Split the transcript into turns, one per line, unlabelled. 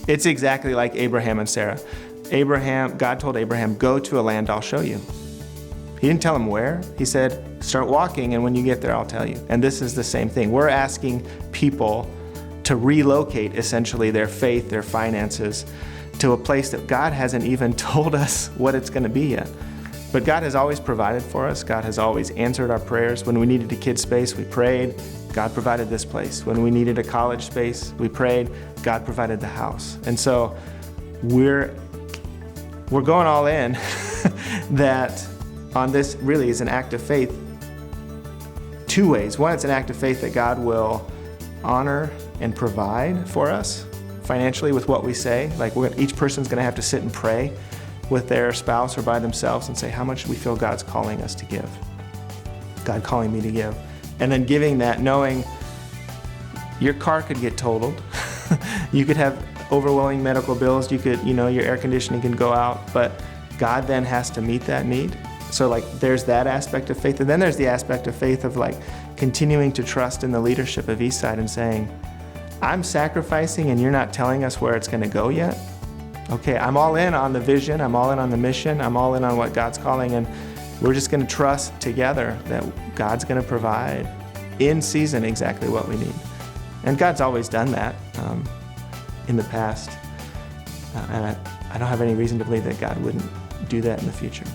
It's exactly like Abraham and Sarah. God told Abraham, go to a land I'll show you. He didn't tell him where. He said, start walking, and when you get there, I'll tell you. And this is the same thing. We're asking people to relocate essentially their faith, their finances, to a place that God hasn't even told us what it's going to be yet. But God has always provided for us. God has always answered our prayers. When we needed a kid space, we prayed. God provided this place. When we needed a college space, we prayed. God provided the house. And so we're going all in that on this really is an act of faith two ways. One, it's an act of faith that God will honor and provide for us financially with what we say. Like each person's going to have to sit and pray with their spouse or by themselves and say, how much do we feel God's calling us to give? God calling me to give. And then giving that, knowing your car could get totaled. You could have overwhelming medical bills. You could, your air conditioning can go out, but God then has to meet that need. So there's that aspect of faith. And then there's the aspect of faith of continuing to trust in the leadership of Eastside and saying, I'm sacrificing and you're not telling us where it's going to go yet. Okay, I'm all in on the vision. I'm all in on the mission. I'm all in on what God's calling. And we're just going to trust together that God's going to provide in season exactly what we need. And God's always done that in the past. And I don't have any reason to believe that God wouldn't do that in the future.